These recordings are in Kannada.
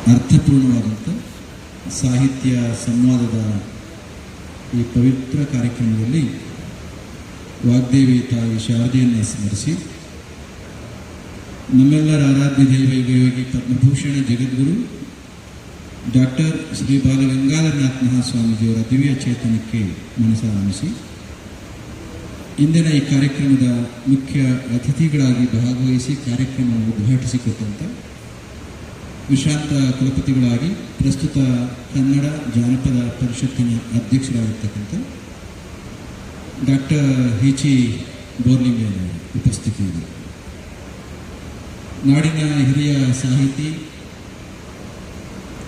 ಅರ್ಥಪೂರ್ಣವಾದಂಥ ಸಾಹಿತ್ಯ ಸಂವಾದದ ಈ ಪವಿತ್ರ ಕಾರ್ಯಕ್ರಮದಲ್ಲಿ ವಾಗ್ದೇವಿ ತಾಯಿ ಶಾರದೆಯನ್ನು ಸ್ಮರಿಸಿ ನಮ್ಮೆಲ್ಲರ ಆರಾಧ್ಯ ದೈವಯೋಗಿ ಪದ್ಮಭೂಷಣ ಜಗದ್ಗುರು ಡಾಕ್ಟರ್ ಶ್ರೀ ಬಾಲಗಂಗಾಧರನಾಥ ಮಹಾಸ್ವಾಮೀಜಿಯವರ ದಿವ್ಯ ಚೇತನಕ್ಕೆ ಮನಸಾರಮಿಸಿ ಇಂದಿನ ಈ ಕಾರ್ಯಕ್ರಮದ ಮುಖ್ಯ ಅತಿಥಿಗಳಾಗಿ ಭಾಗವಹಿಸಿ ಕಾರ್ಯಕ್ರಮ ಉದ್ಘಾಟಿಸಿಕೊಟ್ಟಂಥ ವಿಶ್ರಾಂತ ಕುಲಪತಿಗಳಾಗಿ ಪ್ರಸ್ತುತ ಕನ್ನಡ ಜಾನಪದ ಪರಿಷತ್ತಿನ ಅಧ್ಯಕ್ಷರಾಗಿರ್ತಕ್ಕಂಥ ಡಾಕ್ಟರ್ H.E. ಬೋರ್ಲಿಂಗಯ್ಯ ಉಪಸ್ಥಿತಿಯಿದೆ. ನಾಡಿನ ಹಿರಿಯ ಸಾಹಿತಿ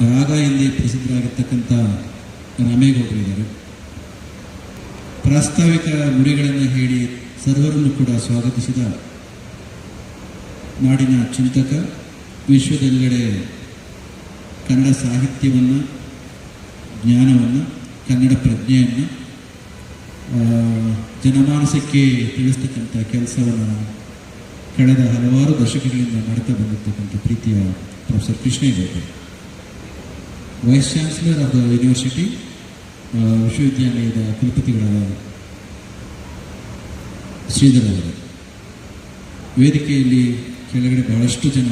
ರಾಗ ಎಂದೇ ಪ್ರಸಿದ್ಧರಾಗಿರ್ತಕ್ಕಂಥ ರಾಮೇಗೌಡರಿದ್ದಾರೆ. ಪ್ರಾಸ್ತಾವಿಕ ನುಡಿಗಳನ್ನು ಹೇಳಿ ಸರ್ವರನ್ನು ಕೂಡ ಸ್ವಾಗತಿಸಿದ ನಾಡಿನ ಚಿಂತಕ, ವಿಶ್ವದೆಲ್ಲೆಡೆ ಕನ್ನಡ ಸಾಹಿತ್ಯವನ್ನು, ಜ್ಞಾನವನ್ನು, ಕನ್ನಡ ಪ್ರಜ್ಞೆಯನ್ನು ಜನಮಾನಸಕ್ಕೆ ತಿಳಿಸ್ತಕ್ಕಂಥ ಕೆಲಸವನ್ನು ಕಳೆದ ಹಲವಾರು ದಶಕಗಳಿಂದ ಮಾಡ್ತಾ ಬಂದಿರತಕ್ಕಂಥ ಪ್ರೀತಿಯ ಪ್ರೊಫೆಸರ್ ಕೃಷ್ಣೇಗೌಡರು, vice chancellor of the university, ವಿಶ್ವವಿದ್ಯಾಲಯದ ಕುಲಪತಿಗಳಾದ ಶ್ರೀಧರ್ ಅವರು, ವೇದಿಕೆಯಲ್ಲಿ ಕೆಳಗಡೆ ಬಹಳಷ್ಟು ಜನ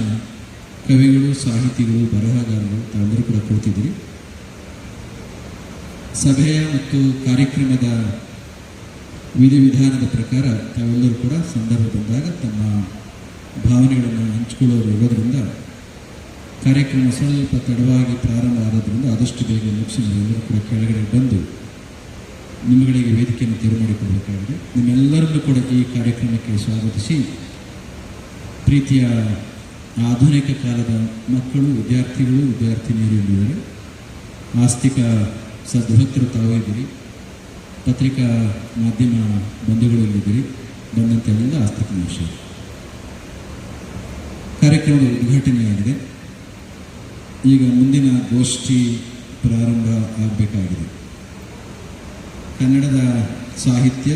ಕವಿಗಳು, ಸಾಹಿತಿಗಳು, ಬರಹಗಾರರು ತಾವೆಲ್ಲರೂ ಕೂಡ ಕೂತಿದ್ದೀರಿ. ಸಭೆಯ ಮತ್ತು ಕಾರ್ಯಕ್ರಮದ ವಿಧಿವಿಧಾನದ ಪ್ರಕಾರ ತಾವೆಲ್ಲರೂ ಕೂಡ ಸಂದರ್ಭ ಬಂದಾಗ ತಮ್ಮ ಭಾವನೆಗಳನ್ನು ಹಂಚಿಕೊಳ್ಳೋರು ಇರೋದರಿಂದ ಕಾರ್ಯಕ್ರಮ ಸ್ವಲ್ಪ ತಡವಾಗಿ ಪ್ರಾರಂಭ ಆಗೋದ್ರಿಂದ ಆದಷ್ಟು ಬೇಗ ಮುಗಿಸಿ ನಾವೆಲ್ಲರೂ ಕೂಡ ಕೆಳಗಡೆ ಬಂದು ನಿಮ್ಮಗಳಿಗೆ ವೇದಿಕೆಯನ್ನು ತೆರವು ಮಾಡಿಕೊಡಬೇಕಾಗಿದೆ. ನಿಮ್ಮೆಲ್ಲರನ್ನೂ ಕೂಡ ಈ ಕಾರ್ಯಕ್ರಮಕ್ಕೆ ಸ್ವಾಗತಿಸಿ ಪ್ರೀತಿಯ ಆಧುನಿಕ ಕಾಲದ ಮಕ್ಕಳು, ವಿದ್ಯಾರ್ಥಿಗಳು, ವಿದ್ಯಾರ್ಥಿನಿಯರು ಇಲ್ಲಿದ್ದಾರೆ. ಆಸ್ತಿಕ ಸದ್ಭಕ್ತರು ತಾವೂ ಇದ್ದೀರಿ, ಪತ್ರಿಕಾ ಮಾಧ್ಯಮ ಬಂಧುಗಳು ಇಲ್ಲಿದ್ದೀರಿ. ಬಂದಂತೆಲ್ಲ ಆಸ್ತಿಕ ವಿಷಯ ಕಾರ್ಯಕ್ರಮದ ಉದ್ಘಾಟನೆಯಾಗಿದೆ. ಈಗ ಮುಂದಿನ ಗೋಷ್ಠಿ ಪ್ರಾರಂಭ ಆಗಬೇಕಾಗಿದೆ. ಕನ್ನಡದ ಸಾಹಿತ್ಯ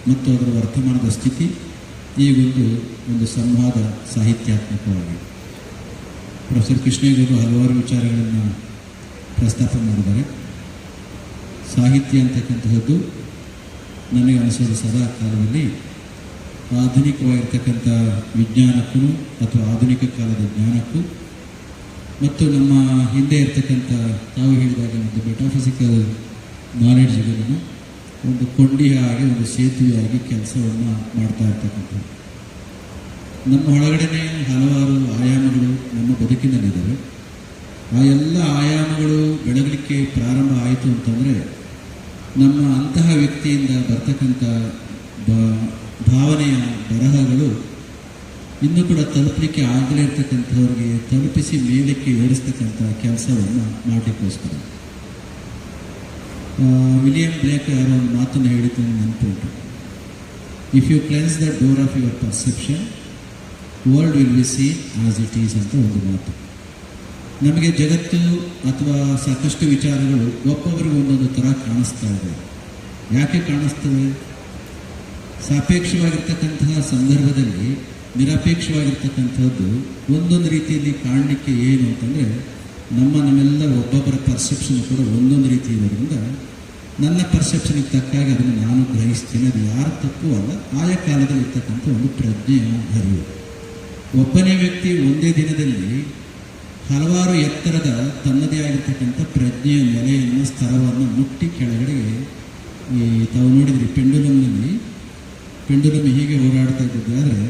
ಮತ್ತು ಅದರ ವರ್ತಮಾನದ ಸ್ಥಿತಿ ಒಂದು ಸಂವಾದ ಸಾಹಿತ್ಯಾತ್ಮಕವಾಗಿ ಪ್ರೊಫೆಸರ್ ಕೃಷ್ಣೇಗೌಡರು ಹಲವಾರು ವಿಚಾರಗಳನ್ನು ಪ್ರಸ್ತಾಪ ಮಾಡಿದ್ದಾರೆ. ಸಾಹಿತ್ಯ ಅಂತಕ್ಕಂತಹದ್ದು ನನಗೆ ಅನಿಸೋದು ಸದಾ ಕಾಲದಲ್ಲಿ ಆಧುನಿಕವಾಗಿರ್ತಕ್ಕಂಥ ವಿಜ್ಞಾನಕ್ಕೂ ಅಥವಾ ಆಧುನಿಕ ಕಾಲದ ಜ್ಞಾನಕ್ಕೂ ಮತ್ತು ನಮ್ಮ ಹಿಂದೆ ಇರ್ತಕ್ಕಂಥ ತಾವು ಹೇಳಿದಾಗ ಒಂದು ಮೆಟಾಫಿಸಿಕಲ್ ನಾಲೆಡ್ಜ್ಗಳನ್ನು ಒಂದು ಕೊಂಡಿಯಾಗಿ, ಒಂದು ಸೇತುವೆಯಾಗಿ ಕೆಲಸವನ್ನು ಮಾಡ್ತಾ ಇರ್ತಕ್ಕಂಥದ್ದು. ನಮ್ಮ ಒಳಗಡೆ ಹಲವಾರು ಆಯಾಮಗಳು ನಮ್ಮ ಬದುಕಿನಲ್ಲಿದ್ದಾವೆ. ಆ ಎಲ್ಲ ಆಯಾಮಗಳು ಬೆಳಗಲಿಕ್ಕೆ ಪ್ರಾರಂಭ ಆಯಿತು ಅಂತಂದರೆ ನಮ್ಮ ಅಂತಹ ವ್ಯಕ್ತಿಯಿಂದ ಬರ್ತಕ್ಕಂಥ ಭಾವನೆಯ ಬರಹಗಳು ಇನ್ನೂ ಕೂಡ ತಲುಪಲಿಕ್ಕೆ ಆಗಲೇ ಇರ್ತಕ್ಕಂಥವ್ರಿಗೆ ತಲುಪಿಸಿ ಮೇಲಕ್ಕೆ ಏರಿಸ್ತಕ್ಕಂಥ ಕೆಲಸವನ್ನು ಮಾಡಲಿಕ್ಕೋಸ್ಕರ ವಿಲಿಯಂ ಬ್ಲೇಕ್ ಯಾರೋ ಒಂದು ಮಾತನ್ನು ಹೇಳಿದ್ದು ನೆನಪುಂಟು. If you cleanse the door of your perception, world will be seen as it is ಅಂತ ಒಂದು ಮಾತು. ನಮಗೆ ಜಗತ್ತು ಅಥವಾ ಸಾಕಷ್ಟು ವಿಚಾರಗಳು ಒಬ್ಬೊಬ್ಬರಿಗೆ ಒಂದೊಂದು ಥರ ಕಾಣಿಸ್ತಾ ಇದೆ. ಯಾಕೆ ಕಾಣಿಸ್ತವೆ? ಸಾಪೇಕ್ಷವಾಗಿರ್ತಕ್ಕಂತಹ ಸಂದರ್ಭದಲ್ಲಿ ನಿರಪೇಕ್ಷವಾಗಿರ್ತಕ್ಕಂಥದ್ದು ಒಂದೊಂದು ರೀತಿಯಲ್ಲಿ ಕಾಣಲಿಕ್ಕೆ ಏನು ಅಂತಂದರೆ ನಮ್ಮೆಲ್ಲ ಒಬ್ಬೊಬ್ಬರ ಪರ್ಸೆಪ್ಷನ್ ಕೂಡ ಒಂದೊಂದು ರೀತಿ ಇರೋದ್ರಿಂದ ನನ್ನ ಪರ್ಸೆಪ್ಷನ್ಗೆ ತಕ್ಕಾಗಿ ಅದನ್ನು ನಾನು ಗ್ರಹಿಸ್ತೀನಿ. ಅದು ಯಾರ ತಪ್ಪು ಅಲ್ಲ, ಆಯಾ ಕಾಲದಲ್ಲಿ ಇರ್ತಕ್ಕಂಥ ಒಂದು ಪ್ರಜ್ಞೆಯ ಹರಿವು. ಒಬ್ಬನೇ ವ್ಯಕ್ತಿ ಒಂದೇ ದಿನದಲ್ಲಿ ಹಲವಾರು ಎತ್ತರದ ತನ್ನದೇ ಆಗಿರ್ತಕ್ಕಂಥ ಪ್ರಜ್ಞೆಯ ನೆಲೆಯನ್ನು, ಸ್ತರವನ್ನು ಮುಟ್ಟಿ ಕೆಳಗಡೆಗೆ ತಾವು ನೋಡಿದ್ರಿ ಪೆಂಡುಲಮ್ ಹೀಗೆ ಓಡಾಡ್ತಾ ಇದ್ದದ್ದು. ಆದರೆ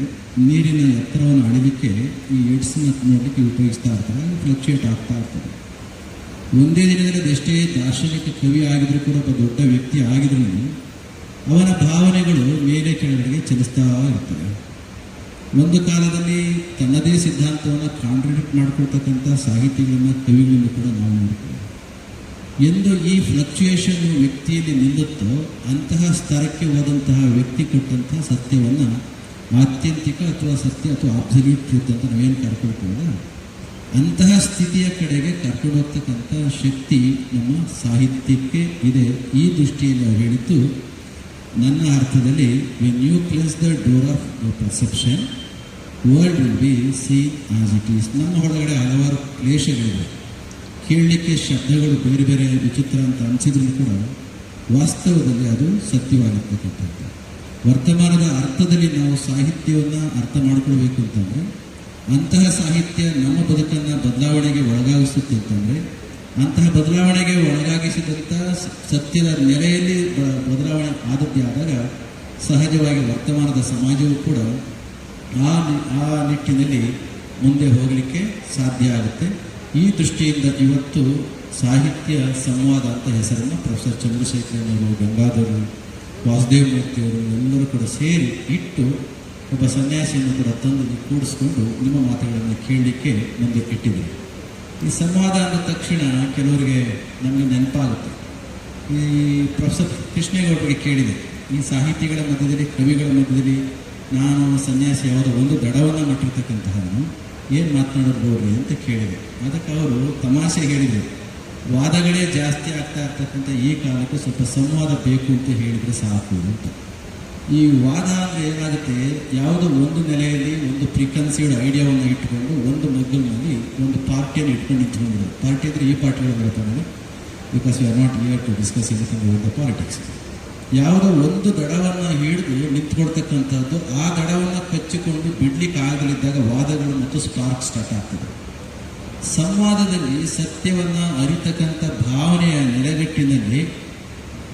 ನೀರಿನ ಎತ್ತರವನ್ನು ಅಳಿಲಿಕ್ಕೆ ಈ ಎಡ್ಸನ್ನು ನೋಡಲಿಕ್ಕೆ ಉಪಯೋಗಿಸ್ತಾ ಇರ್ತಾರೆ, ಫ್ಲಕ್ಚುಯೇಟ್ ಆಗ್ತಾ ಇರ್ತಾರೆ. ಒಂದೇ ದಿನದಲ್ಲಿ ಅದೆಷ್ಟೇ ದಾರ್ಶನಿಕ ಕವಿ ಆಗಿದ್ರೂ ಕೂಡ ಒಬ್ಬ ದೊಡ್ಡ ವ್ಯಕ್ತಿ ಆಗಿದ್ರೂ ಅವನ ಭಾವನೆಗಳು ಮೇಲೆ ಕೆಳಗಡೆಗೆ ಚಲಿಸ್ತಾ ಇರ್ತವೆ. ಒಂದು ಕಾಲದಲ್ಲಿ ತನ್ನದೇ ಸಿದ್ಧಾಂತವನ್ನು ಕಾಂಟ್ರಡಿಕ್ಟ್ ಮಾಡ್ಕೊಳ್ತಕ್ಕಂಥ ಸಾಹಿತಿಗಳನ್ನು, ಕವಿಗಳನ್ನು ಕೂಡ ನಾವು ನೋಡ್ತೀವಿ. ಎಂದು ಈ ಫ್ಲಕ್ಚುಯೇಷನ್ ವ್ಯಕ್ತಿಯಲ್ಲಿ ನಿಲ್ಲುತ್ತೋ ಅಂತಹ ಸ್ತರಕ್ಕೆ ಹೋದಂತಹ ವ್ಯಕ್ತಿ ಕೊಟ್ಟಂತಹ ಸತ್ಯವನ್ನು ಆತ್ಯಂತಿಕ ಅಥವಾ ಸತ್ಯ ಅಥವಾ ಅಬ್ಸಲ್ಯೂಟ್ ಟ್ರೂತ್ ಅಂತ ನಾವೇನು ಕರ್ಕೊಳ್ತೀವಲ್ಲ, ಅಂತಹ ಸ್ಥಿತಿಯ ಕಡೆಗೆ ಕರ್ಕೊಂಡು ಹೋಗ್ತಕ್ಕಂಥ ಶಕ್ತಿ ನಮ್ಮ ಸಾಹಿತ್ಯಕ್ಕೆ ಇದೆ. ಈ ದೃಷ್ಟಿಯಲ್ಲಿ ಅವರು ಹೇಳಿದ್ದು ನನ್ನ ಅರ್ಥದಲ್ಲಿ, when you close the door of your perception, world will be seen as it is. ನಮ್ಮ ಒಳಗಡೆ ಹಲವಾರು ಕ್ಲೇಶಗಳಿವೆ. ಕೇಳಲಿಕ್ಕೆ ಶಬ್ದಗಳು ಬೇರೆ ಬೇರೆ ವಿಚಿತ್ರ ಅಂತ ಅನಿಸಿದ್ರು ಕೂಡ ವಾಸ್ತವದಲ್ಲಿ ಅದು ಸತ್ಯವಾಗಿರ್ತಕ್ಕಂಥದ್ದು. ವರ್ತಮಾನದ ಅರ್ಥದಲ್ಲಿ ನಾವು ಸಾಹಿತ್ಯವನ್ನು ಅರ್ಥ ಮಾಡಿಕೊಳ್ಬೇಕು ಅಂತಂದರೆ, ಅಂತಹ ಸಾಹಿತ್ಯ ನಮ್ಮ ಬದುಕನ್ನು ಬದಲಾವಣೆಗೆ ಒಳಗಾಗಿಸುತ್ತೆ ಅಂತಂದರೆ, ಅಂತಹ ಬದಲಾವಣೆಗೆ ಒಳಗಾಗಿಸಿದಂಥ ಸತ್ಯದ ನೆಲೆಯಲ್ಲಿ ಬದಲಾವಣೆ ಆದದ್ದೇ ಆದಾಗ ಸಹಜವಾಗಿ ವರ್ತಮಾನದ ಸಮಾಜವೂ ಕೂಡ ಆ ನಿಟ್ಟಿನಲ್ಲಿ ಮುಂದೆ ಹೋಗಲಿಕ್ಕೆ ಸಾಧ್ಯ ಆಗುತ್ತೆ. ಈ ದೃಷ್ಟಿಯಿಂದ ಇವತ್ತು ಸಾಹಿತ್ಯ ಸಂವಾದ ಅಂತ ಹೆಸರನ್ನು ಪ್ರೊಫೆಸರ್ ಚಂದ್ರಶೇಖರನವರು, ಗಂಗಾಧರು, ವಾಸುದೇವ ಮೂರ್ತಿಯವರು ಎಲ್ಲರೂ ಕೂಡ ಸೇರಿ ಇಟ್ಟು ಒಬ್ಬ ಸನ್ಯಾಸಿಯನ್ನು ಕೂಡ ತಂದು ಕೂಡಿಸ್ಕೊಂಡು ನಿಮ್ಮ ಮಾತುಗಳನ್ನು ಕೇಳಲಿಕ್ಕೆ ಮುಂದೆ ಇಟ್ಟಿದ್ದೀವಿ. ಈ ಸಂವಾದ ಅಂದ ತಕ್ಷಣ ಕೆಲವರಿಗೆ ನಮಗೆ ನೆನಪಾಗುತ್ತೆ. ಈ ಪ್ರೊಫೆಸರ್ ಕೃಷ್ಣೇಗೌಡರಿಗೆ ಕೇಳಿದೆ, ಈ ಸಾಹಿತಿಗಳ ಮಧ್ಯದಲ್ಲಿ, ಕವಿಗಳ ಮಧ್ಯದಲ್ಲಿ ನಾನು ಸನ್ಯಾಸಿ ಯಾವುದೋ ಒಂದು ದಡವನ್ನು ಮಟ್ಟಿರ್ತಕ್ಕಂತಹನು ಏನು ಮಾತನಾಡೋದು ಅಂತ ಕೇಳಿದೆ. ಅದಕ್ಕೆ ಅವರು ತಮಾಷೆ ಹೇಳಿದರು, ವಾದಗಳೇ ಜಾಸ್ತಿ ಆಗ್ತಾ ಇರ್ತಕ್ಕಂಥ ಈ ಕಾಲಕ್ಕೆ ಸ್ವಲ್ಪ ಸಂವಾದ ಬೇಕು ಅಂತ ಹೇಳಿದರೆ ಸಾಕು ಅಂತ. ಈ ವಾದ ಅಂದರೆ ಏನಾಗುತ್ತೆ, ಯಾವುದೋ ಒಂದು ನೆಲೆಯಲ್ಲಿ ಒಂದು ಪ್ರಿಕನ್ಸೀವ್ಡ್ ಐಡಿಯಾವನ್ನು ಇಟ್ಕೊಂಡು ಒಂದು ಮಗ್ಗಲ್ನಲ್ಲಿ ಒಂದು ಪಾರ್ಟಿಯನ್ನು ಇಟ್ಕೊಂಡು ನಿಂತ್ಕೊಂಡಿರೋದು. ಪಾರ್ಟಿ ಅಂದರೆ ಈ ಪಾರ್ಟಿಗಳು ಬರುತ್ತಾನೆ, because you are not here to discuss anything about the politics. ಯಾವುದೋ ಒಂದು ದಡವನ್ನು ಹಿಡಿದು ನಿಂತ್ಕೊಳ್ತಕ್ಕಂಥದ್ದು, ಆ ದಡವನ್ನು ಕಚ್ಚಿಕೊಂಡು ಬಿಡ್ಲಿಕ್ಕೆ ಆಗಲಿದ್ದಾಗ ವಾದಗಳು ಮತ್ತು ಸ್ಪಾರ್ಕ್ ಸ್ಟಾರ್ಟ್ ಆಗ್ತದೆ. ಸಂವಾದದಲ್ಲಿ ಸತ್ಯವನ್ನು ಅರಿತಕ್ಕಂಥ ಭಾವನೆಯ ನೆಲೆಗಟ್ಟಿನಲ್ಲಿ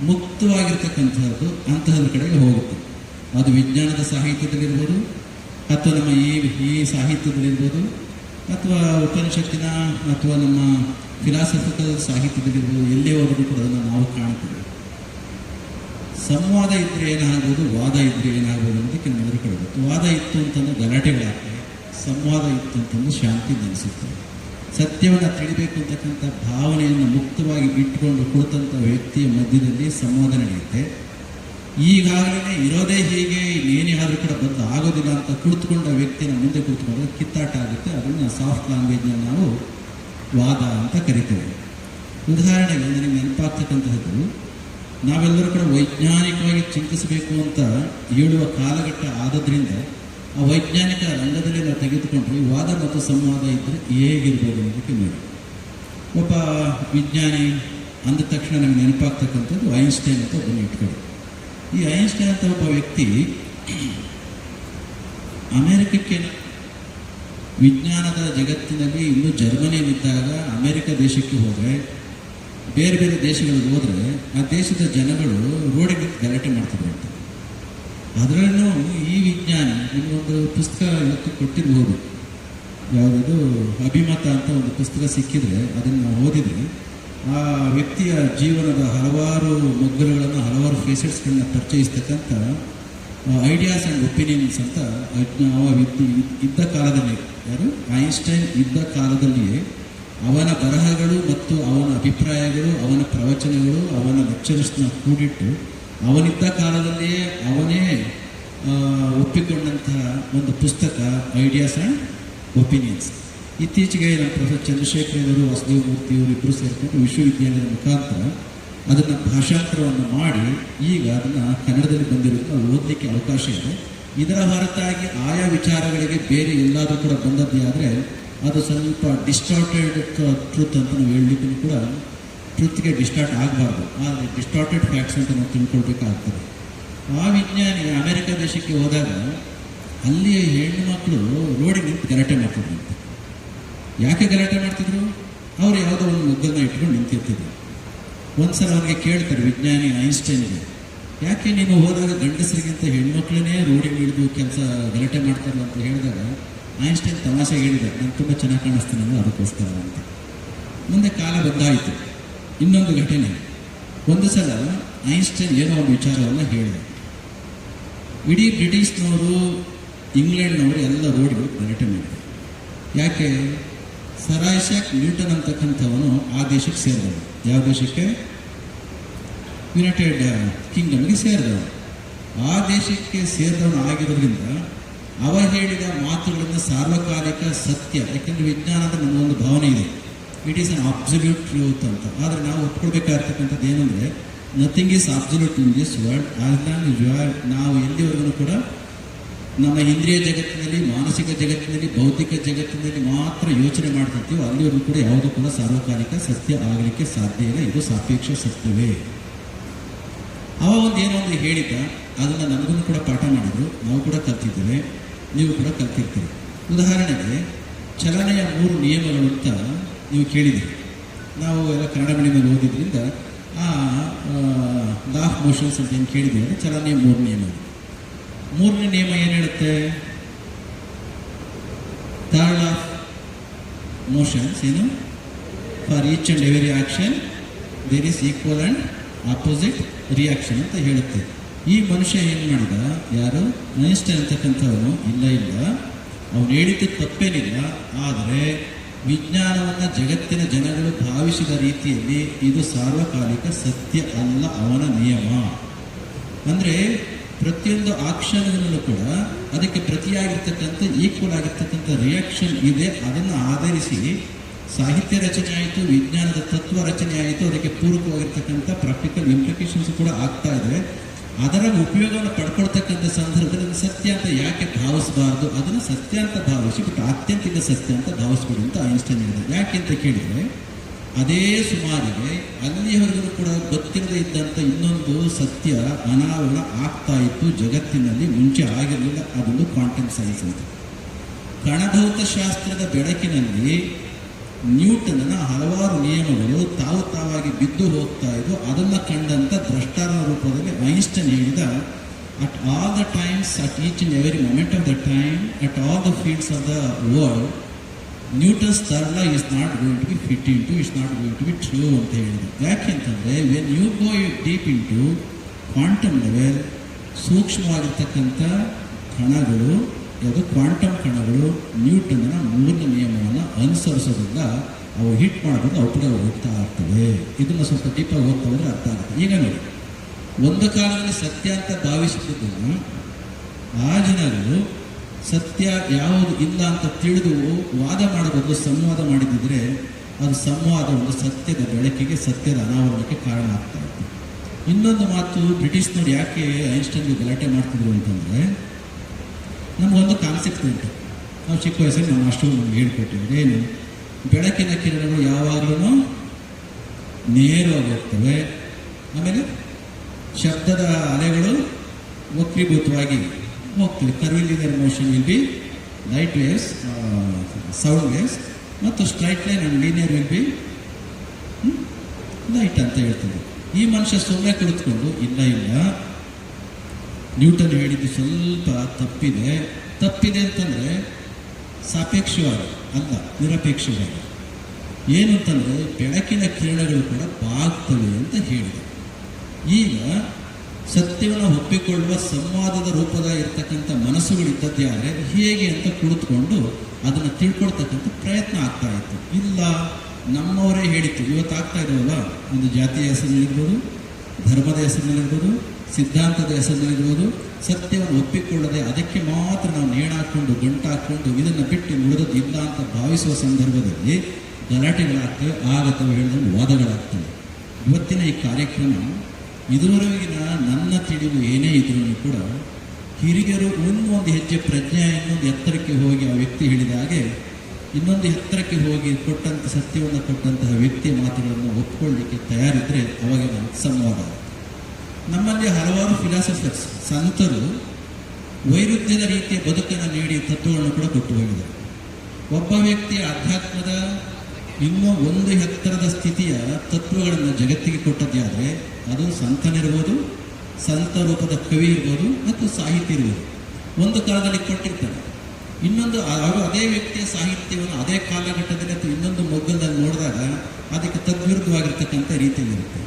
ಮುಕ್ತವಾಗಿರ್ತಕ್ಕಂಥದ್ದು ಅಂತಹದ್ರ ಕಡೆಗೆ ಹೋಗುತ್ತೆ. ಅದು ವಿಜ್ಞಾನದ ಸಾಹಿತ್ಯದಲ್ಲಿರ್ಬೋದು, ಅಥವಾ ನಮ್ಮ ಈ ಸಾಹಿತ್ಯದಲ್ಲಿರ್ಬೋದು, ಅಥವಾ ಉಪನಿಷತ್ತಿನ ಅಥವಾ ನಮ್ಮ ಫಿಲಾಸಫಿಕಲ್ ಸಾಹಿತ್ಯದಲ್ಲಿರ್ಬೋದು, ಎಲ್ಲೇ ಹೋದರೂ ಕೂಡ ಅದನ್ನು ನಾವು ಕಾಣ್ತೀವಿ. ಸಂವಾದ ಇದ್ದರೆ ಏನಾಗ್ಬೋದು, ವಾದ ಇದ್ದರೆ ಏನಾಗ್ಬೋದು ಅಂತ ಕೆಲವರು ಕಡೆ ವಾದ ಇತ್ತು ಅಂತಂದು ಗಲಾಟೆಗಳಾಗ್ತವೆ, ಸಂವಾದ ಇತ್ತು ಅಂತಂದು ಶಾಂತಿ ನೆನೆಸುತ್ತೆ. ಸತ್ಯವನ್ನು ತಿಳಿಬೇಕು ಅಂತಕ್ಕಂಥ ಭಾವನೆಯನ್ನು ಮುಕ್ತವಾಗಿ ಇಟ್ಕೊಂಡು ಕುಳಿತಂಥ ವ್ಯಕ್ತಿಯ ಮಧ್ಯದಲ್ಲಿ ಸಂವಾದ ನಡೆಯುತ್ತೆ. ಈಗಾಗಲೇ ಇರೋದೇ ಹೀಗೆ, ಏನೇ ಆದರೂ ಕೂಡ ಬದಲು ಆಗೋದಿಲ್ಲ ಅಂತ ಕುಳಿತುಕೊಂಡ ವ್ಯಕ್ತಿನ ಮುಂದೆ ಕುಳಿತುಕೊಂಡ್ರೆ ಕಿತ್ತಾಟ ಆಗುತ್ತೆ. ಅದನ್ನು ಸಾಫ್ಟ್ ಲ್ಯಾಂಗ್ವೇಜ್ನಲ್ಲಿ ನಾವು ವಾದ ಅಂತ ಕರಿತೇವೆ. ಉದಾಹರಣೆಗೆ ನನಗೆ ನೆನಪಾಗ್ತಕ್ಕಂತಹದ್ದು, ನಾವೆಲ್ಲರೂ ಕೂಡ ವೈಜ್ಞಾನಿಕವಾಗಿ ಚಿಂತಿಸಬೇಕು ಅಂತ ಹೇಳುವ ಕಾಲಘಟ್ಟ ಆದದ್ರಿಂದ ಆ ವೈಜ್ಞಾನಿಕ ರಂಗದಲ್ಲಿ ನಾವು ತೆಗೆದುಕೊಂಡ್ರೆ ವಾದ ಮತ್ತು ಸಂವಾದ ಇದ್ದರೆ ಹೇಗಿರ್ಬೋದು ಅನ್ನೋದಕ್ಕೆ ನೋಡಿ. ಒಬ್ಬ ವಿಜ್ಞಾನಿ ಅಂದ ತಕ್ಷಣ ನಮಗೆ ನೆನಪಾಗ್ತಕ್ಕಂಥದ್ದು ಐನ್ಸ್ಟೈನ್ ಅಂತ ಒಬ್ಬನ ಇಟ್ಕೊಳ್ಳಿ. ಈ ಐನ್ಸ್ಟೈನ್ ಅಂತ ಒಬ್ಬ ವ್ಯಕ್ತಿ ಅಮೇರಿಕಕ್ಕೆ, ವಿಜ್ಞಾನದ ಜಗತ್ತಿನಲ್ಲಿ ಇನ್ನೂ ಜರ್ಮನಿಯಲ್ಲಿದ್ದಾಗ ಅಮೇರಿಕ ದೇಶಕ್ಕೆ ಹೋದರೆ, ಬೇರೆ ಬೇರೆ ದೇಶಗಳಿಗೆ ಹೋದರೆ ಆ ದೇಶದ ಜನಗಳು ರೋಡಿಗೆ ಗಲಾಟೆ ಮಾಡ್ತಿದ್ರು ಅಂತ. ಅದರಲ್ಲೂ ಈ ವಿಜ್ಞಾನಿ ನಿಮಗೊಂದು ಪುಸ್ತಕ ಇವತ್ತು ಕೊಟ್ಟಿರ್ಬೋದು, ಯಾವುದದು ಅಭಿಮತ ಅಂತ ಒಂದು ಪುಸ್ತಕ ಸಿಕ್ಕಿದರೆ ಅದನ್ನು ಓದಿದರೆ ಆ ವ್ಯಕ್ತಿಯ ಜೀವನದ ಹಲವಾರು ಮಗ್ಗಲುಗಳನ್ನು, ಹಲವಾರು ಫೇಸೆಟ್ಸ್ಗಳನ್ನ ಪರಿಚಯಿಸ್ತಕ್ಕಂಥ ಐಡಿಯಾಸ್ ಆ್ಯಂಡ್ ಒಪಿನಿಯನ್ಸ್ ಅಂತ ಇದ್ದ ಕಾಲದಲ್ಲಿ, ಯಾರು ಐನ್ಸ್ಟೈನ್ ಇದ್ದ ಕಾಲದಲ್ಲಿಯೇ ಅವನ ಬರಹಗಳು ಮತ್ತು ಅವನ ಅಭಿಪ್ರಾಯಗಳು, ಅವನ ಪ್ರವಚನಗಳು, ಅವನ ಲೆಕ್ಚರ್ಸ್ನ ಕೂಡಿಟ್ಟು ಅವನಿದ್ದ ಕಾಲದಲ್ಲಿಯೇ ಅವನೇ ಒಪ್ಪಿಕೊಂಡಂತಹ ಒಂದು ಪುಸ್ತಕ ಐಡಿಯಾಸ್ ಆ್ಯಂಡ್ ಒಪಿನಿಯನ್ಸ್. ಇತ್ತೀಚೆಗೆ ನಮ್ಮ ಪ್ರೊಫೆಸರ್ ಚಂದ್ರಶೇಖರನವರು, ವಾಸುದೇವ ಮೂರ್ತಿಯವರು ಇಬ್ಬರು ಸೇರಿಕೊಂಡು ವಿಶ್ವವಿದ್ಯಾಲಯದ ಮುಖಾಂತರ ಅದನ್ನು ಭಾಷಾಂತರವನ್ನು ಮಾಡಿ ಈಗ ಅದನ್ನು ಕನ್ನಡದಲ್ಲಿ ಬಂದಿರೋದನ್ನು ಓದಲಿಕ್ಕೆ ಅವಕಾಶ ಇದೆ. ಇದರ ಹೊರತಾಗಿ ಆಯಾ ವಿಚಾರಗಳಿಗೆ ಬೇರೆ ಎಲ್ಲಾದರೂ ಕೂಡ ಬಂದದ್ದೇ ಆದರೆ ಅದು ಸ್ವಲ್ಪ ಡಿಸ್ಟಾರ್ಟೆಡ್ ಟ್ರೂತ್ ಅಂತ ನಾವು ಹೇಳಲಿಕ್ಕೂ ಕೂಡ ಟ್ರೂತ್ಗೆ ಡಿಸ್ಟಾರ್ಟ್ ಆಗಬಾರ್ದು, ಆದರೆ ಡಿಸ್ಟಾರ್ಟೆಡ್ ಫ್ಯಾಕ್ಟ್ಸ್ ಅಂತ ನಾವು ತಿಳ್ಕೊಳ್ಬೇಕಾಗ್ತದೆ. ಆ ವಿಜ್ಞಾನಿ ಅಮೆರಿಕ ದೇಶಕ್ಕೆ ಹೋದಾಗ ಅಲ್ಲಿಯ ಹೆಣ್ಣು ಮಕ್ಕಳು ರೋಡಿಗೆ ನಿಂತು ಗಲಾಟೆ ಮಾಡ್ತಿದ್ರು ಅಂತ. ಯಾಕೆ ಗಲಾಟೆ ಮಾಡ್ತಿದ್ರು? ಅವರು ಯಾವುದೋ ಒಂದು ಮಗ್ಗನ್ನು ಇಟ್ಕೊಂಡು ನಿಂತಿರ್ತಿದ್ರು. ಒಂದು ಸಲ ಅವನಿಗೆ ಕೇಳ್ತಾರೆ ವಿಜ್ಞಾನಿ ಐನ್ಸ್ಟೈನ್ಗೆ, ಯಾಕೆ ನೀನು ಹೋದಾಗ ಗಂಡಸರಿಗಿಂತ ಹೆಣ್ಮಕ್ಳನ್ನೇ ರೋಡಿಗೆ ಹಿಡಿದು ಕೆಲಸ ಗಲಾಟೆ ಮಾಡ್ತಾರಲ್ಲ ಅಂತ ಹೇಳಿದಾಗ ಐನ್ಸ್ಟೈನ್ ತಮಾಷೆ ಹೇಳಿದೆ, ನಾನು ತುಂಬ ಚೆನ್ನಾಗಿ ಕಾಣಿಸ್ತೀನಿ ಅದಕ್ಕೋಸ್ಕರ ಅಂತ. ಮುಂದೆ ಕಾಲ ಬದಲಾಯಿತು. ಇನ್ನೊಂದು ಘಟನೆ, ಒಂದು ಸಲ ಐನ್ಸ್ಟೈನ್ ಏನೋ ಒಂದು ವಿಚಾರವನ್ನು ಹೇಳಿದೆ. ಇಡೀ ಬ್ರಿಟಿಷ್ನವರು, ಇಂಗ್ಲೆಂಡ್ನವರು ಎಲ್ಲ ರೋಡ್ಗೆ ಗಲಾಟೆ ಮಾಡಿದರು. ಯಾಕೆ? ಸರ್ ಐಸಾಕ್ ನ್ಯೂಟನ್ ಅಂತಕ್ಕಂಥವನು ಆ ದೇಶಕ್ಕೆ ಸೇರಿದವನು. ಯಾವ ದೇಶಕ್ಕೆ? ಯುನೈಟೆಡ್ ಕಿಂಗ್ಡಮ್ಗೆ ಸೇರಿದವನು. ಆ ದೇಶಕ್ಕೆ ಸೇರಿದವನು ಆಗಿರೋದ್ರಿಂದ ಅವ ಹೇಳಿದ ಮಾತುಗಳನ್ನು ಸಾರ್ವಕಾಲಿಕ ಸತ್ಯ. ಯಾಕೆಂದರೆ ವಿಜ್ಞಾನ ಅಂದರೆ ನಮಗೊಂದು ಭಾವನೆ ಇದೆ, it is an absolute truth ಅಂತ. ಆದರೆ ನಾವು ಒಪ್ಕೊಳ್ಬೇಕಾಗಿರ್ತಕ್ಕಂಥದ್ದು ಏನಂದರೆ, nothing is absolute in this world as long you are. ನಾವು ಎಲ್ಲಿವರೆಗೂ ಕೂಡ ನಮ್ಮ ಇಂದ್ರಿಯ ಜಗತ್ತಿನಲ್ಲಿ, ಮಾನಸಿಕ ಜಗತ್ತಿನಲ್ಲಿ, ಭೌತಿಕ ಜಗತ್ತಿನಲ್ಲಿ ಮಾತ್ರ ಯೋಚನೆ ಮಾಡ್ತಿರ್ತೀವೋ ಅಲ್ಲಿವರೆಗೂ ಕೂಡ ಯಾವುದೂ ಕೂಡ ಸಾರ್ವಕಾಲಿಕ ಸತ್ಯ ಆಗಲಿಕ್ಕೆ ಸಾಧ್ಯ ಇಲ್ಲ. ಇದು ಸಾಪೇಕ್ಷ ಸತ್ಯವೇ. ಅವ ಏನೋ ಒಂದು ಹೇಳಿದ್ದ, ಅದನ್ನು ನಮಗೂ ಕೂಡ ಪಾಠ ಮಾಡಿದ್ರು, ನಾವು ಕೂಡ ಕಲ್ತಿದ್ದೇವೆ, ನೀವು ಕೂಡ ಕಲ್ತಿರ್ತೀರಿ. ಉದಾಹರಣೆಗೆ ಚಲನೆಯ 3 ನಿಯಮಗಳು ಅಂತ ನೀವು ಕೇಳಿದಿರಿ. ನಾವು ಎಲ್ಲ ಕನ್ನಡ ಮೀಡಿಯಮಲ್ಲಿ ಓದಿದ್ರಿಂದ ಲಾ ಆಫ್ ಮೋಷನ್ಸ್ ಅಂತ ಏನು ಕೇಳಿದ್ದೀವಿ, ಚಲನೆಯ 3 ನಿಯಮಗಳು. 3ನೇ ನಿಯಮ ಏನು ಹೇಳುತ್ತೆ? ಥರ್ಡ್ ಆಫ್ ಮೋಷನ್ಸ್ ಏನು? For each and every action there is equal and opposite reaction ಅಂತ ಹೇಳುತ್ತೆ. ಈ ಮನುಷ್ಯ ಏನು ಮಾಡಿದ? ಯಾರು? ಐನ್ಸ್ಟೈನ್ ಅಂತಕ್ಕಂಥವನು ಇಲ್ಲ ಅವನು ಹೇಳಿದ್ದು ತಪ್ಪೇನಿಲ್ಲ, ಆದರೆ ವಿಜ್ಞಾನವನ್ನು ಜಗತ್ತಿನ ಜನಗಳು ಭಾವಿಸಿದ ರೀತಿಯಲ್ಲಿ ಇದು ಸಾರ್ವಕಾಲಿಕ ಸತ್ಯ ಅಲ್ಲ ಅವನ ನಿಯಮ. ಅಂದರೆ ಪ್ರತಿಯೊಂದು ಆಕ್ಷನ್ಗಳಲ್ಲೂ ಕೂಡ ಅದಕ್ಕೆ ಪ್ರತಿಯಾಗಿರ್ತಕ್ಕಂಥ ಈಕ್ವಲ್ ಆಗಿರ್ತಕ್ಕಂಥ ರಿಯಾಕ್ಷನ್ ಇದೆ. ಅದನ್ನು ಆಧರಿಸಿ ಸಾಹಿತ್ಯ ರಚನೆ ಆಯಿತು, ವಿಜ್ಞಾನದ ತತ್ವ ರಚನೆ ಆಯಿತು, ಅದಕ್ಕೆ ಪೂರಕವಾಗಿರ್ತಕ್ಕಂಥ ಪ್ರಾಕ್ಟಿಕಲ್ ಇಂಪ್ಲಿಕೇಶನ್ಸ್ ಕೂಡ ಆಗ್ತಾ ಇದೆ. ಅದರ ಉಪಯೋಗವನ್ನು ಪಡ್ಕೊಳ್ತಕ್ಕಂಥ ಸಂದರ್ಭದಲ್ಲಿ ಅದು ಸತ್ಯ ಅಂತ ಯಾಕೆ ಭಾವಿಸಬಾರ್ದು? ಅದನ್ನು ಸತ್ಯ ಅಂತ ಭಾವಿಸಿ ಬಿಟ್ಟು ಆತ್ಯಂತಿಕ ಸತ್ಯ ಅಂತ ಭಾವಿಸ್ಬಿಡು ಅಂತ ಐನ್ಸ್ಟೈನ್ ಹೇಳಿದೆ. ಯಾಕೆ ಅಂತ ಕೇಳಿದರೆ, ಅದೇ ಸುಮಾರಿಗೆ ಅಲ್ಲಿಯವರೆಗೂ ಕೂಡ ಗೊತ್ತಿರದೇ ಇದ್ದಂಥ ಇನ್ನೊಂದು ಸತ್ಯ ಅನಾವರಣ ಆಗ್ತಾ ಇತ್ತು ಜಗತ್ತಿನಲ್ಲಿ, ಮುಂಚೆ ಆಗಿರಲಿಲ್ಲ. ಅದೊಂದು ಕ್ವಾಂಟಮ್ ಸೈನ್ಸ್ ಅಂತ. ಕಣಭೌತಶಾಸ್ತ್ರದ ಬೆಳಕಿನಲ್ಲಿ ನ್ಯೂಟನ್ನ ಹಲವಾರು ನಿಯಮಗಳು ತಾವಾಗಿ ಬಿದ್ದು ಹೋಗ್ತಾ ಇದ್ದು, ಅದನ್ನು ಕಂಡಂಥ ದ್ರಷ್ಟಾರ ರೂಪದಲ್ಲಿ ಐನ್ಸ್ಟೈನ್ ಹೇಳಿದ, at all the times, at each and every moment of the time, at all the fields of the world, Newton's third law is not going to be fit into, is not going to be true ಅಂತ ಹೇಳಿದೆ. ಯಾಕೆ ಅಂತಂದರೆ, when you go deep into quantum level, ಸೂಕ್ಷ್ಮವಾಗಿರ್ತಕ್ಕಂಥ ಕಣಗಳು, ಯಾವುದು ಕ್ವಾಂಟಮ್ ಕಣಗಳು ನ್ಯೂಟನ್ನ 3ನೇ ನಿಯಮವನ್ನು ಅನುಸರಿಸೋದ್ರಿಂದ ಅವು ಹಿಟ್ ಮಾಡೋದು ಅವು ಕೂಡ ಹೋಗ್ತಾ ಇರ್ತವೆ. ಇದನ್ನು ಸ್ವಲ್ಪ ಡೀಪಾಗಿ ಹೋಗ್ತಾ ಹೋದರೆ ಅರ್ಥ ಆಗುತ್ತೆ. ಈಗ ನೋಡಿ, ಒಂದು ಕಾಲದಲ್ಲಿ ಸತ್ಯ ಅಂತ ಭಾವಿಸಿದ್ದನ್ನು ಆ ಜನರು ಸತ್ಯ ಯಾವುದು ಇಲ್ಲ ಅಂತ ತಿಳಿದು ವಾದ ಮಾಡಬಹುದು, ಸಂವಾದ ಮಾಡಿದ್ದರೆ ಅದು ಸಂವಾದ ಒಂದು ಸತ್ಯದ ಬೆಳಕಿಗೆ, ಸತ್ಯದ ಅನಾವರಣಕ್ಕೆ ಕಾರಣ ಆಗ್ತಾ ಇತ್ತು. ಇನ್ನೊಂದು ಮಾತು, ಬ್ರಿಟಿಷ್ನವ್ರು ಯಾಕೆ ಐನ್ಸ್ಟೈನ್ಗೆ ಗಲಾಟೆ ಮಾಡ್ತಿದ್ರು ಅಂತಂದರೆ, ನಮಗೊಂದು ಕಾನ್ಸೆಪ್ಟ್ ಉಂಟು. ನಾವು ಚಿಕ್ಕ ವಯಸ್ಸಲ್ಲಿ ನಮ್ಮ ಅಷ್ಟು ನಮ್ಗೆ ಹೇಳ್ಕೊಟ್ಟಿದ್ರು, ಏನು? ಬೆಳಕಿನ ಕಿರಣಗಳು ಯಾವಾಗಲೂ ನೇರವಾಗಿ ಹೋಗ್ತವೆ, ಆಮೇಲೆ ಶಬ್ದದ ಅಲೆಗಳು ವಕ್ರೀಭೂತವಾಗಿ ಹೋಗ್ತವೆ. Curvilinear motion will be light waves, sound waves, ಮತ್ತು straight line and linear will be light ಅಂತ ಹೇಳ್ತದೆ. ಈ ಮನುಷ್ಯ ಸುಮ್ಮನೆ ಕುಳಿತುಕೊಂಡು ಇಲ್ಲ ನ್ಯೂಟನ್ ಹೇಳಿದ್ದು ಸ್ವಲ್ಪ ತಪ್ಪಿದೆ ಅಂತಂದರೆ ಸಾಪೇಕ್ಷವಾಗಿ ಅಲ್ಲ, ನಿರಪೇಕ್ಷವಾಗಿ. ಏನು ಅಂತಂದರೆ, ಬೆಳಕಿನ ಕಿರಣಗಳು ಕೂಡ ಬಾಗ್ತವೆ ಅಂತ ಹೇಳಿದೆ. ಈಗ ಸತ್ಯವನ್ನು ಒಪ್ಪಿಕೊಳ್ಳುವ ಸಂವಾದದ ರೂಪದ ಇರ್ತಕ್ಕಂಥ ಮನಸ್ಸುಗಳಿದ್ದದ್ದೇ ಆದರೆ ಹೇಗೆ ಅಂತ ಕುಳಿತುಕೊಂಡು ಅದನ್ನು ತಿಳ್ಕೊಳ್ತಕ್ಕಂಥ ಪ್ರಯತ್ನ ಆಗ್ತಾ ಇತ್ತು. ಇಲ್ಲ, ನಮ್ಮವರೇ ಹೇಳಿತ್ತು. ಇವತ್ತು ಆಗ್ತಾ ಇರೋಲ್ಲ, ಒಂದು ಜಾತಿಯ ಹೆಸರಿನಲ್ಲಿರ್ಬೋದು, ಧರ್ಮದ ಹೆಸರಿನಲ್ಲಿರ್ಬೋದು, ಸಿದ್ಧಾಂತದ ಹೆಸರಿನಲ್ಲಿರ್ಬೋದು, ಸತ್ಯವನ್ನು ಒಪ್ಪಿಕೊಳ್ಳದೆ ಅದಕ್ಕೆ ಮಾತ್ರ ನಾವು ನೇಣಾಕೊಂಡು ಗಂಟಾಕೊಂಡು ಇದನ್ನು ಬಿಟ್ಟು ಉಳಿದದ್ದು ಇಲ್ಲ ಅಂತ ಭಾವಿಸುವ ಸಂದರ್ಭದಲ್ಲಿ ಗಲಾಟೆಗಳಾಗ್ತವೆ, ಆಗತ್ತವೆ, ಹೇಳಿದಂಗೆ ವಾದಗಳಾಗ್ತವೆ. ಇವತ್ತಿನ ಈ ಕಾರ್ಯಕ್ರಮ ಇದುವರೆಗಿನ ನನ್ನ ತಿಳಿವು ಏನೇ ಇದ್ರೂ ಕೂಡ ಹಿರಿಯರು ಒಂದು ಹೆಜ್ಜೆ ಪ್ರಜ್ಞೆ ಇನ್ನೊಂದು ಎತ್ತರಕ್ಕೆ ಹೋಗಿ ಆ ವ್ಯಕ್ತಿ ಹೇಳಿದ ಹಾಗೆ ಇನ್ನೊಂದು ಎತ್ತರಕ್ಕೆ ಹೋಗಿ ಕೊಟ್ಟಂಥ ಸತ್ಯವನ್ನು ಕೊಟ್ಟಂತಹ ವ್ಯಕ್ತಿಯ ಮಾತುಗಳನ್ನು ಒಪ್ಪಿಕೊಳ್ಳಲಿಕ್ಕೆ ತಯಾರಿದ್ದರೆ ಅವಾಗ ಸಂವಾದ. ನಮ್ಮಲ್ಲಿ ಹಲವಾರು ಫಿಲಾಸಫರ್ಸ್, ಸಂತರು ವೈರುಧ್ಯದ ರೀತಿಯ ಬದುಕನ್ನು ನೀಡಿ ತತ್ವಗಳನ್ನು ಕೂಡ ಕೊಟ್ಟು ಹೋಗಿದ್ದಾರೆ. ಒಬ್ಬ ವ್ಯಕ್ತಿಯ ಅಧ್ಯಾತ್ಮದ ಇನ್ನೂ ಒಂದು ಎತ್ತರದ ಸ್ಥಿತಿಯ ತತ್ವಗಳನ್ನು ಜಗತ್ತಿಗೆ ಕೊಟ್ಟದ್ದೇ ಆದರೆ ಅದು ಸಂತನಿರ್ಬೋದು, ಸಂತ ರೂಪದ ಕವಿ ಇರ್ಬೋದು, ಮತ್ತು ಸಾಹಿತ್ಯ ಇರ್ಬೋದು. ಒಂದು ಕಾಲದಲ್ಲಿ ಕೊಟ್ಟಿರ್ತಾರೆ, ಇನ್ನೊಂದು ಅದೇ ವ್ಯಕ್ತಿಯ ಸಾಹಿತ್ಯವನ್ನು ಅದೇ ಕಾಲಘಟ್ಟದಲ್ಲಿ ಅಥವಾ ಇನ್ನೊಂದು ಮೊಗ್ಗದಲ್ಲಿ ನೋಡಿದಾಗ ಅದಕ್ಕೆ ತದ್ವಿರುದ್ಧವಾಗಿರ್ತಕ್ಕಂಥ ರೀತಿಯಲ್ಲಿರುತ್ತೆ.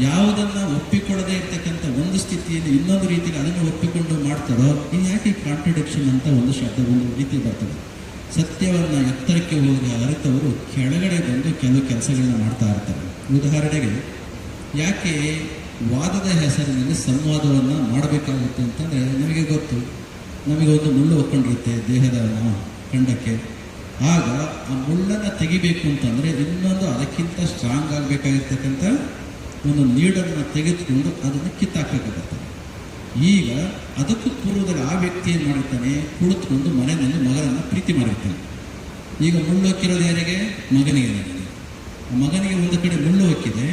ಯಾವುದನ್ನು ಒಪ್ಪಿಕೊಳ್ಳದೇ ಇರ್ತಕ್ಕಂಥ ಒಂದು ಸ್ಥಿತಿಯಲ್ಲಿ ಇನ್ನೊಂದು ರೀತಿಯಲ್ಲಿ ಅದನ್ನು ಒಪ್ಪಿಕೊಂಡು ಮಾಡ್ತಾರೋ, ಇದು ಯಾಕೆ ಕಾಂಟ್ರಡಿಕ್ಷನ್ ಅಂತ ಒಂದು ಶಬ್ದ, ಒಂದು ರೀತಿ ಬರ್ತದೆ. ಸತ್ಯವನ್ನು ಎತ್ತರಕ್ಕೆ ಹೋಗಿ ಅರಿತವರು ಕೆಳಗಡೆ ಬಂದು ಕೆಲವು ಕೆಲಸಗಳನ್ನ ಮಾಡ್ತಾ ಇರ್ತಾರೆ. ಉದಾಹರಣೆಗೆ, ಯಾಕೆ ವಾದದ ಹೆಸರಿನಲ್ಲಿ ಸಂವಾದವನ್ನು ಮಾಡಬೇಕಾಗುತ್ತೆ ಅಂತಂದರೆ, ನಮಗೆ ಗೊತ್ತು, ನಮಗೆ ಒಂದು ಮುಳ್ಳು ಒಕ್ಕೊಂಡಿರುತ್ತೆ ದೇಹದ ಖಂಡಕ್ಕೆ. ಆಗ ಆ ಮುಳ್ಳನ್ನು ತೆಗಿಬೇಕು ಅಂತಂದರೆ ಇನ್ನೊಂದು ಅದಕ್ಕಿಂತ ಸ್ಟ್ರಾಂಗ್ ಆಗಬೇಕಾಗಿರ್ತಕ್ಕಂಥ ಒಂದು ನೀಡನ್ನು ತೆಗೆದುಕೊಂಡು ಅದನ್ನು ಕಿತ್ತಾಕಬೇಕಾಗುತ್ತೆ. ಈಗ ಅದಕ್ಕೂ ಪೂರ್ವದಲ್ಲಿ ಆ ವ್ಯಕ್ತಿ ಏನು ಮಾಡಿರ್ತಾನೆ, ಕುಳಿತುಕೊಂಡು ಮನೆಯಲ್ಲಿ ಮಗನನ್ನು ಪ್ರೀತಿ ಮಾಡಿರ್ತಾನೆ. ಈಗ ಮುಳ್ಳು ಹೊಕ್ಕಿರೋದು ಯಾರಿಗೆ? ಮಗನಿಗೆ. ಆ ಮಗನಿಗೆ ಒಂದು ಕಡೆ ಮುಳ್ಳು ಹೊಕ್ಕಿದೆ.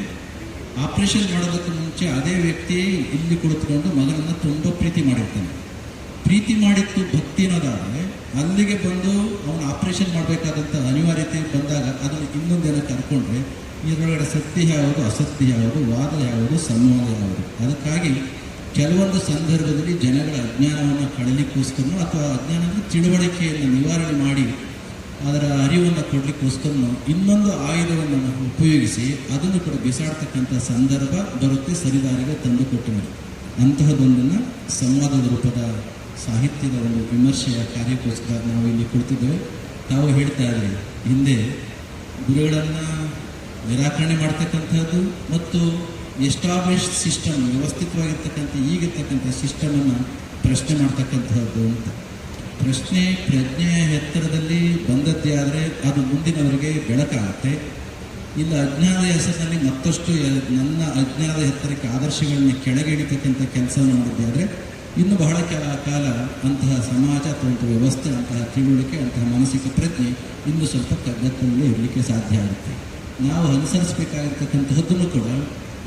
ಆಪರೇಷನ್ ಮಾಡೋದಕ್ಕೆ ಮುಂಚೆ ಅದೇ ವ್ಯಕ್ತಿ ಇಲ್ಲಿ ಕುಳಿತುಕೊಂಡು ಮಗನನ್ನು ತುಂಬ ಪ್ರೀತಿ ಮಾಡಿರ್ತಾನೆ. ಪ್ರೀತಿ ಮಾಡಿತ್ತು ಭಕ್ತಿ ಅನ್ನೋದಾದರೆ ಅಲ್ಲಿಗೆ ಬಂದು ಅವನು ಆಪರೇಷನ್ ಮಾಡಬೇಕಾದಂಥ ಅನಿವಾರ್ಯತೆ ಬಂದಾಗ ಅದನ್ನು ಇನ್ನೊಂದೇನೋ ಕರ್ಕೊಂಡ್ರೆ ಇದರೊಳಗಡೆ ಸತ್ಯ ಯಾವುದು, ಅಸತ್ಯ ಯಾವುದು, ವಾದ ಯಾವುದು, ಸಂವಾದ ಯಾವುದು. ಅದಕ್ಕಾಗಿ ಕೆಲವೊಂದು ಸಂದರ್ಭದಲ್ಲಿ ಜನಗಳ ಅಜ್ಞಾನವನ್ನು ಕಳಲಿಕ್ಕೋಸ್ಕರ ಅಥವಾ ಅಜ್ಞಾನದ ತಿಳುವಳಿಕೆಯನ್ನು ನಿವಾರಣೆ ಮಾಡಿ ಅದರ ಅರಿವನ್ನು ಕೊಡಲಿಕ್ಕೋಸ್ಕರ ಇನ್ನೊಂದು ಆಯುಧವನ್ನು ಉಪಯೋಗಿಸಿ ಅದನ್ನು ಕೂಡ ಬಿಸಾಡ್ತಕ್ಕಂಥ ಸಂದರ್ಭ ಬರುತ್ತೆ, ಸರಿದಾರಿಗೆ ತಂದು ಕೊಟ್ಟಿದ್ದಾರೆ. ಅಂತಹದೊಂದನ್ನು ಸಂವಾದದ ರೂಪದ ಸಾಹಿತ್ಯದ ಒಂದು ವಿಮರ್ಶೆಯ ಕಾರ್ಯಕ್ಕೋಸ್ಕರ ನಾವು ಇಲ್ಲಿ ಕುಳಿತಿದ್ದೇವೆ. ತಾವು ಹೇಳ್ತಾ ಇದ್ದೀವಿ, ಹಿಂದೆ ಗುರುಗಳನ್ನು ನಿರಾಕರಣೆ ಮಾಡ್ತಕ್ಕಂಥದ್ದು ಮತ್ತು ಎಸ್ಟಾಬ್ಲಿಷ್ಡ್ ಸಿಸ್ಟಮ್, ವ್ಯವಸ್ಥಿತವಾಗಿರ್ತಕ್ಕಂಥ ಈಗಿರ್ತಕ್ಕಂಥ ಸಿಸ್ಟಮನ್ನು ಪ್ರಶ್ನೆ ಮಾಡ್ತಕ್ಕಂಥದ್ದು ಅಂತ. ಪ್ರಶ್ನೆ ಪ್ರಜ್ಞೆಯ ಎತ್ತರದಲ್ಲಿ ಬಂದದ್ದೇ ಆದರೆ ಅದು ಮುಂದಿನವರಿಗೆ ಬೆಳಕಾಗುತ್ತೆ. ಇಲ್ಲ ಅಜ್ಞಾನದ ಹೆಸರಿನಲ್ಲಿ ಮತ್ತಷ್ಟು ನನ್ನ ಅಜ್ಞಾನದ ಎತ್ತರಕ್ಕೆ ಆದರ್ಶಗಳನ್ನ ಕೆಳಗೆ ಇಳಿತಕ್ಕಂಥ ಕೆಲಸವನ್ನು ಮಾಡಿದ್ದೆ ಆದರೆ ಇನ್ನು ಬಹಳ ಕಾಲ ಅಂತಹ ಸಮಾಜ ಅಥವಾ ವ್ಯವಸ್ಥೆ, ಅಂತಹ ತಿಳುವಳಿಕೆ, ಅಂತಹ ಮಾನಸಿಕ ಪ್ರಜ್ಞೆ ಇನ್ನೂ ಸ್ವಲ್ಪ ಕಗ್ಗತ್ತಲೇ ಇರಲಿಕ್ಕೆ ಸಾಧ್ಯ ಆಗುತ್ತೆ. ನಾವು ಅನುಸರಿಸಬೇಕಾಗಿರ್ತಕ್ಕಂಥದ್ದನ್ನು ಕೂಡ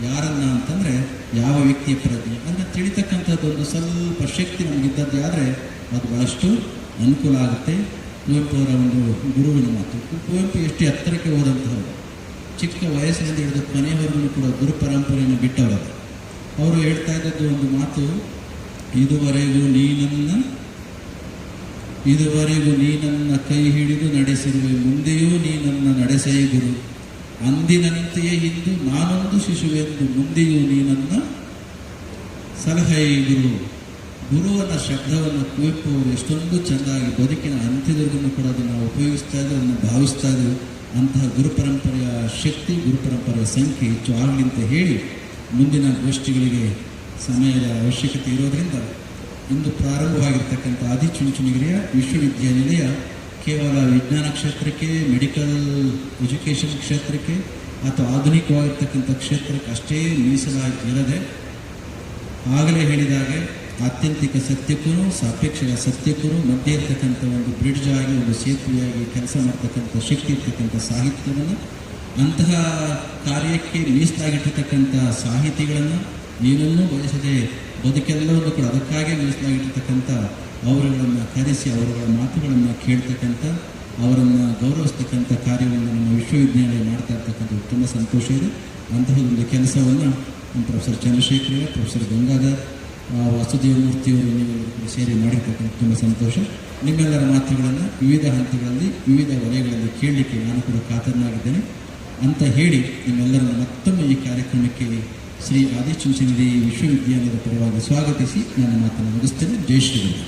ಯಾರನ್ನ ಅಂತಂದರೆ ಯಾವ ವ್ಯಕ್ತಿಯ ಪ್ರಜ್ಞೆ ಅದನ್ನು ತಿಳಿತಕ್ಕಂಥದ್ದೊಂದು ಸ್ವಲ್ಪ ಶಕ್ತಿ ನಮಗಿದ್ದದ್ದೇ ಆದರೆ ಅದು ಭಾಳಷ್ಟು ಅನುಕೂಲ ಆಗುತ್ತೆ. ಕುವೆಂಪು ಅವರ ಒಂದು ಗುರುವಿನ ಮಾತು. ಕುವೆಂಪು ಎಷ್ಟು ಎತ್ತರಕ್ಕೆ ಹೋದಂಥವ್ರು, ಚಿಕ್ಕ ವಯಸ್ಸಿನಿಂದ ಹಿಡಿದು ಕೊನೆಯವರೆಗೂ ಕೂಡ ಗುರು ಪರಂಪರೆಯನ್ನು ಬಿಟ್ಟವರು. ಅವರು ಹೇಳ್ತಾ ಇದ್ದದ್ದು ಒಂದು ಮಾತು, ಇದುವರೆಗೂ ನೀನನ್ನ ಕೈ ಹಿಡಿದು ನಡೆಸಿರುವೆ, ಮುಂದೆಯೂ ನೀನನ್ನ ನಡೆಸೇ ಗುರು, ಅಂದಿನಂತೆಯೇ ಇಂದು ನಾನೊಂದು ಶಿಶುವೆಂದು ಮುಂದೆಯೂ ನೀನನ್ನ ಸಲಹೆ ಗುರು. ಗುರುವನ್ನ ಶಬ್ದವನ್ನು ಕುವೆಂಪು ಅವರು ಎಷ್ಟೊಂದು ಚೆಂದಾಗಿ ಬದುಕಿನ ಅಂತ್ಯದವರೆಗೂ ಕೂಡ ಅದನ್ನು ಉಪಯೋಗಿಸ್ತಾ ಇದ್ರು, ಅದನ್ನು ಭಾವಿಸ್ತಾ ಇದ್ರು. ಅಂತಹ ಗುರು ಪರಂಪರೆಯ ಶಕ್ತಿ, ಗುರು ಪರಂಪರೆಯ ಸಂಖ್ಯೆ ಹೆಚ್ಚು ಆಗಲಿ ಅಂತ ಹೇಳಿ ಮುಂದಿನ ಗೋಷ್ಠಿಗಳಿಗೆ ಸಮಯದ ಅವಶ್ಯಕತೆ ಇರೋದರಿಂದ ಇಂದು ಪ್ರಾರಂಭವಾಗಿರ್ತಕ್ಕಂಥ ಆದಿಚುಂಚನಗಿರಿಯ ವಿಶ್ವವಿದ್ಯಾನಿಲಯ ಕೇವಲ ವಿಜ್ಞಾನ ಕ್ಷೇತ್ರಕ್ಕೆ, ಮೆಡಿಕಲ್ ಎಜುಕೇಷನ್ ಕ್ಷೇತ್ರಕ್ಕೆ ಅಥವಾ ಆಧುನಿಕವಾಗಿರ್ತಕ್ಕಂಥ ಕ್ಷೇತ್ರಕ್ಕೆ ಅಷ್ಟೇ ಮೀಸಲಾಗಿರದೆ, ಆಗಲೇ ಹೇಳಿದಾಗೆ ಆತ್ಯಂತಿಕ ಸತ್ಯಕ್ಕೂ ಸಾಪೇಕ್ಷ ಸತ್ಯಕ್ಕೂ ಮಧ್ಯೆ ಇರ್ತಕ್ಕಂಥ ಒಂದು ಬ್ರಿಡ್ಜ್ ಆಗಿ, ಒಂದು ಸೇತುವೆಯಾಗಿ ಕೆಲಸ ಮಾಡ್ತಕ್ಕಂಥ ಶಕ್ತಿ ಇರ್ತಕ್ಕಂಥ ಸಾಹಿತ್ಯವನ್ನು, ಅಂತಹ ಕಾರ್ಯಕ್ಕೆ ಮೀಸಲಾಗಿಟ್ಟಿರ್ತಕ್ಕಂಥ ಸಾಹಿತಿಗಳನ್ನು ಏನನ್ನೂ ಬಯಸದೆ ಬದುಕೆಲ್ಲವನ್ನು ಕೂಡ ಅದಕ್ಕಾಗಿ ಮೀಸಲಾಗಿಟ್ಟಿರ್ತಕ್ಕಂಥ ಅವರುಗಳನ್ನು ಕರೆಸಿ ಅವರುಗಳ ಮಾತುಗಳನ್ನು ಕೇಳ್ತಕ್ಕಂಥ, ಅವರನ್ನು ಗೌರವಿಸ್ತಕ್ಕಂಥ ಕಾರ್ಯವನ್ನು ನಮ್ಮ ವಿಶ್ವವಿದ್ಯಾಲಯ ಮಾಡ್ತಾ ಇರ್ತಕ್ಕಂಥ ತುಂಬ ಸಂತೋಷ ಇದೆ. ಅಂತಹದೊಂದು ಕೆಲಸವನ್ನು ಪ್ರೊಫೆಸರ್ ಚಂದ್ರಶೇಖರ, ಪ್ರೊಫೆಸರ್ ಗಂಗಾಧರ್, ವಾಸುದೇವಮೂರ್ತಿಯವರು ನೀವೆಲ್ಲರೂ ಸೇರಿ ಮಾಡಿರ್ತಕ್ಕಂಥ ತುಂಬ ಸಂತೋಷ. ನಿಮ್ಮೆಲ್ಲರ ಮಾತುಗಳನ್ನು ವಿವಿಧ ಹಂತಗಳಲ್ಲಿ, ವಿವಿಧ ವಲಯಗಳಲ್ಲಿ ಕೇಳಲಿಕ್ಕೆ ನಾನು ಕೂಡ ಕಾತರನಾಗಿದ್ದೇನೆ ಅಂತ ಹೇಳಿ ನಿಮ್ಮೆಲ್ಲರನ್ನು ಮತ್ತೊಮ್ಮೆ ಈ ಕಾರ್ಯಕ್ರಮಕ್ಕೆ ಶ್ರೀ ಆದಿಚುಂಚನಗಿರಿ ವಿಶ್ವವಿದ್ಯಾಲಯದ ಪರವಾಗಿ ಸ್ವಾಗತಿಸಿ ನನ್ನ ಮಾತನ್ನು ಮುಗಿಸ್ತೇನೆ. ಜೈ ಶ್ರೀರಾಮ್.